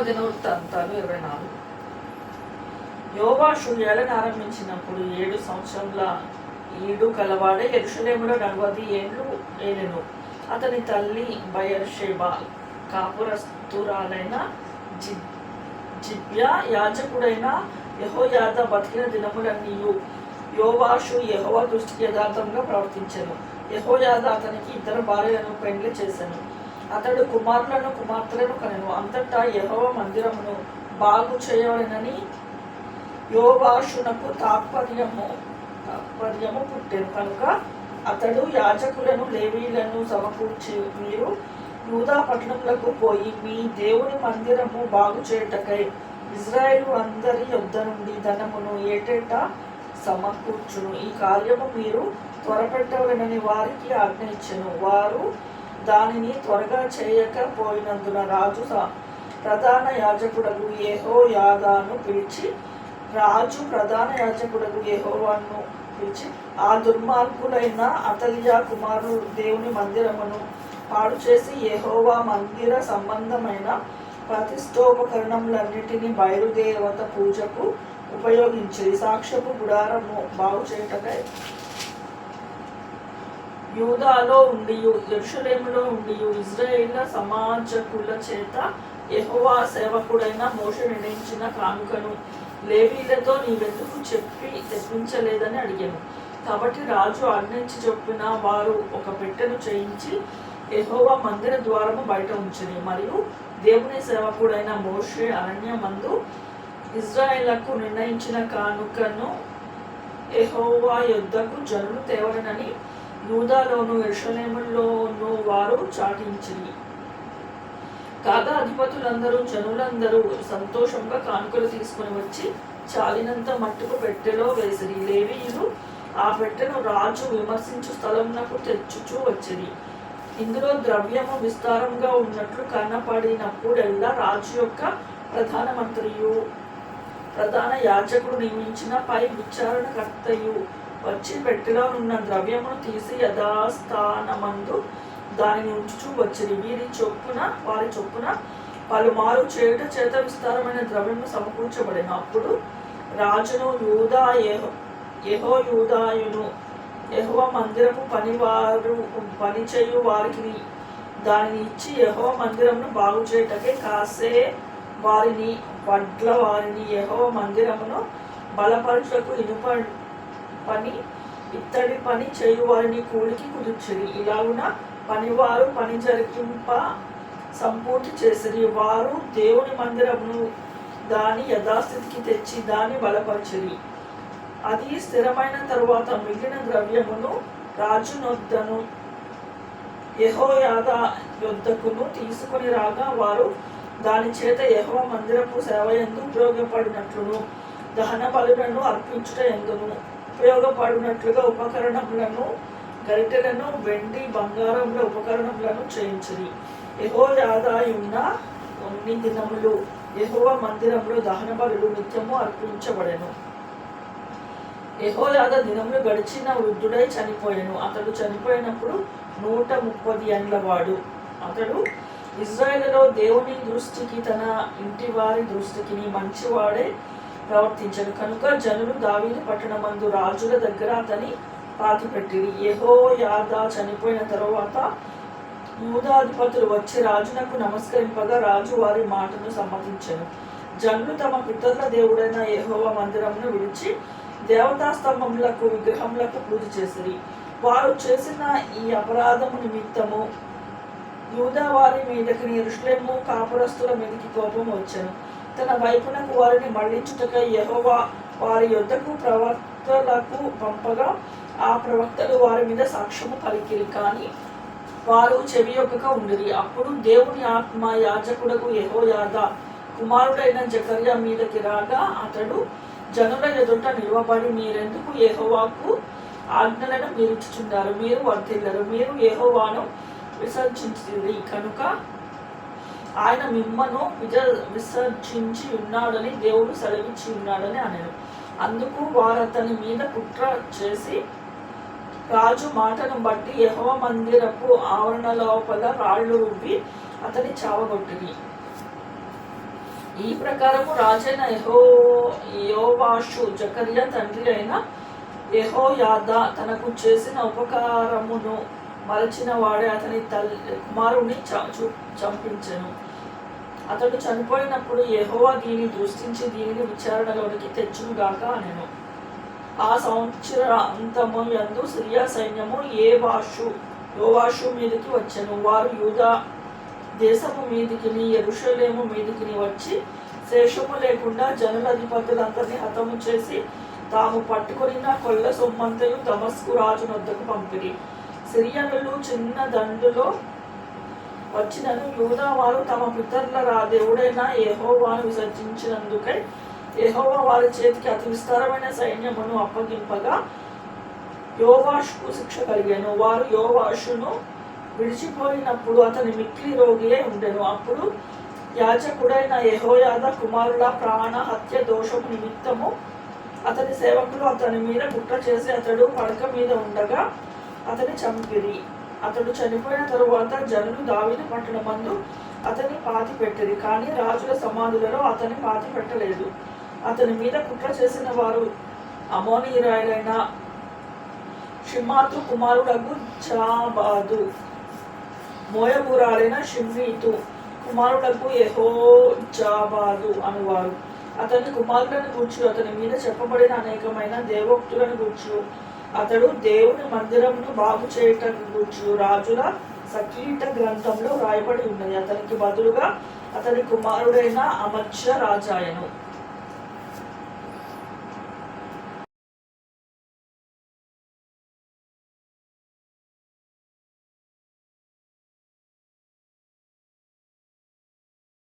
దినవృత్తాంతాలు 24. యోవాషు ఏలన ఆరంభించినప్పుడు 7 సంవత్సరముల ఈడు కలవాడే యెరూషలేములో 40 ఏండ్లు ఏలెను. అతని తల్లి బయర్షెబా కాపురస్తురాలైన జిబ్యా యాజకుడైన యెహోయాదా బతికిన దినములన్నీయు యోవాషు యెహోవా దృష్టికి యథార్థంగా ప్రవర్తించెను. యెహోయాదా అతనికి 2 భార్యలను పెండ్లి చేసెను. అతడు కుమారులను కుమార్తెలను కనెను. అంతటా యెహోవా మందిరమును బాగు చేయవలెనని యోవాషునకు తాత్పర్యము పుట్టెను. కనుక అతడు యాజకులను లేవీయులను సమకూర్చి, మీరు యూదా పట్టణములకు పోయి మీ దేవుని మందిరము బాగు చేయుటకై ఇజ్రాయేలు అందరి యొద్ద నుండి ధనమును ఏటేటా సమకూర్చును. ఈ కార్యము మీరు త్వరపెట్టవలెనని వారికి ఆజ్ఞ ఇచ్చెను. వారు దానిని త్వరగా చేయకపోయినందున రాజు ప్రధాన యాజకుడగు యెహోయాదాను పిలిచి ఆ దుర్మార్గులైన అతలియా కుమారులు దేవుని మందిరమును పాడు చేసి యెహోవా మందిర సంబంధమైన ప్రతిష్టోపకరణములన్నిటినీ బయలుదేవత పూజకు ఉపయోగించి సాక్ష్యపు గుడారము బాగు చేయుటకై యూదాలో ఉండియు యెరూషలేములో ఉండియు ఇశ్రాయేలు సమాజకుల చేత యెహోవా సేవకుడైన మోషే నిర్ణయించిన కానుకను లేవీయులతో నీవెందుకు చెప్పి తెప్పించలేదని అడిగాను. కాబట్టి రాజు ఆజ్ఞించి చెప్పిన వారు ఒక పెట్టెను చేయించి యెహోవా మందిర ద్వారము బయట ఉంచిరి. మరియు దేవుని సేవకుడైన మోషే అరణ్యమందు ఇశ్రాయేలుకు నిర్ణయించిన కానుకను యెహోవా యొద్దకు జనులు తేవలెనని యూదాలోను యెరూషలేములోను వారు చాటించిరి. కాగా అధిపతులందరూ జనులందరూ సంతోషంగా కానుకలు తీసుకుని వచ్చి చాలినంత మట్టుకు పెట్టెలో వేసిరి. లేవీయులు ఆ పెట్టెను రాజు విమర్శించు స్థలమునకు తెచ్చుచూ వచ్చిరి. ఇందులో ద్రవ్యము విస్తారంగా ఉన్నట్లు కనపడినప్పుడెల్లా రాజు యొక్క ప్రధాన మంత్రియు ప్రధాన యాజకుడు నియమించిన పై విచారణకర్తయు వచ్చి పెట్టెలో ఉన్న ద్రవ్యమును తీసి యథాస్థానమందు దానిని ఉంచుచూ వచ్చిరి. వారి చొప్పున పలుమారు చేయుట చేత విస్తారమైన ద్రవ్యము సమకూర్చబడిన. అప్పుడు రాజును యెహోయాదాయును యెహోవా మందిరపు పనిచేయు వారికి దానిని ఇచ్చి యెహోవా మందిరమును బాగు చేయుటకై కాసే వారిని వడ్ల వారిని యెహోవా మందిరమును బలపరుచుటకు ఇనుప పని ఇత్తడి పని చేయు వారిని కూలికి కుదుర్చిరి. ఇలాగున పనివారు పని జరిగింప సంపూర్తి చేసిరి. వారు దేవుని మందిరమును దాని యథాస్థితికి తెచ్చి దాన్ని బలపరిచిరి. అది స్థిరమైన తరువాత మిగిలిన ద్రవ్యమును రాజునొద్దను యెహోయాదా యొద్దకును తీసుకొని రాగా వారు దాని చేత యెహోవా మందిరపు సేవయందు ఉపయోగపడినట్లును దహన బలులను అర్పించుట ఎందును ఉపయోగపడినట్లుగా ఉపకరణములను గరిటెలను వెండి బంగారముల ఉపకరణములను చేయించిరి. యెహోయాదాయున్న కొన్ని దినములు యెహోవా మందిరములో దహన బలులు నిత్యము అర్పించబడెను. యెహోయాదా దినములు గడిచిన వృద్ధుడై చనిపోయెను. అతడు చనిపోయినప్పుడు 130 ఏండ్లవాడు. అతడు ఇశ్రాయేలులో దేవుని దృష్టికి తన ఇంటి వారి దృష్టికి మంచివాడే ప్రవర్తించను. కనుక జనులు దావీదు పట్టణమందు రాజుల దగ్గర అతని పాతిపెట్టిరి. యెహోయాదా చనిపోయిన తరువాత యూదాధిపతులు వచ్చి రాజునకు నమస్కరింపగా రాజు వారి మాటను సమ్మతించెను. జనులు తమ పితరుల దేవుడైన యెహోవా మందిరమును విడిచి దేవతా స్తంభములకు విగ్రహములకు పూజ చేసిరి. వారు చేసిన ఈ అపరాధము నిమిత్తము యూదా వారి మీదకి యెరూషలేము కాపురస్తుల మీదకి కోపం వచ్చెను. తన వైపునకు వారిని మళ్లించుటకై యెహోవా వారి యొద్దకు ప్రవక్తలకు పంపగా ఆ ప్రవక్తలు వారి మీద సాక్ష్యము పలికిరి. కానీ వారు చెవియొక్కక ఉండిరి. అప్పుడు దేవుని ఆత్మ యాజకుడకు యెహోయాదా కుమారుడైన జకర్యా మీదకి రాగా అతడు జనుల ఎదుట నిలవబడి, మీరెందుకు యెహోవాకు ఆజ్ఞలను మీరిచ్చుచున్నారు? మీరు వర్ధిల్లరు. మీరు యెహోవాను విసర్జించిరి కనుక ఆయన మిమ్మను విసర్జించి ఉన్నాడని దేవుడు సెలవిచ్చి ఉన్నాడని అనెను. అందుకు వారు అతని మీద కుట్ర చేసి రాజు మాటను బట్టి యెహోవా మందిరపు ఆవరణ లోపల రాళ్లు రువ్వి అతని చావగొట్టిరి. ఈ ప్రకారము రాజైన యోవాషు జకర్యా తండ్రి అయిన యెహోయాద తనకు చేసిన ఉపకారమును మరచిన వాడే అతని కుమారుని చంపించెను. అతడు చనిపోయినప్పుడు యెహోవా దీనిని దృష్టించి దీనిని విచారణలోనికి తెచ్చునుగాక అనెను. ఆ సంవత్సరాంతము యందు సిరియా సైన్యము యోవాషు మీదికి వచ్చెను. వారు యూదా దేశము మీదికిని యెరూషలేము మీదికిని వచ్చి శేషము లేకుండా జనుల అధిపతులందరినీ హతము చేసి తాము పట్టుకొనిన కొల్ల సొమ్మంతయు దమస్కు రాజు నొద్దకు పంపిరి. సిరియనులు చిన్న దండులో వచ్చినను యూదా వారు తమ పితరుల దేవుడైన యెహోవాను విసర్జించినందుకై యెహోవా వారి చేతికి అతి విస్తారమైన సైన్యమును అప్పగింపగా యోవాషుకు శిక్ష కలిగాను. వారు యోవాషును విడిచిపోయినప్పుడు అతని మిక్కిలి రోగియే ఉండెను. అప్పుడు యాజకుడైన యెహోయాద కుమారుల ప్రాణ హత్య దోషము నిమిత్తము అతని సేవకులు అతని మీద కుట్ర చేసి అతడు పడక మీద ఉండగా అతని చంపిరి. అతడు చనిపోయిన తరువాత జనులు దావీదు పట్టణమందు అతన్ని పాతి పెట్టిరి, కానీ రాజుల సమాధులలో అతన్ని పాతి పెట్టలేదు. అతని మీద కుట్ర చేసిన వారు అమోనీయులైన షిమ్మాతు కుమారుడగు జాబాదు, మోయబూరాలైన షిమ్మీతు కుమారుడగు యెహోజాబాదు అనువారు. అతని కుమారులను గూర్చి అతని మీద చెప్పబడిన అనేకమైన దేవోక్తులను గూర్చి అతడు దేవుని మందిరమును బాగు చేయటం గూర్చి రాజుల సంకీర్త గ్రంథంలో రాయబడి ఉన్నది. అతనికి బదులుగా అతని కుమారుడైన అమత్య రాజాయను.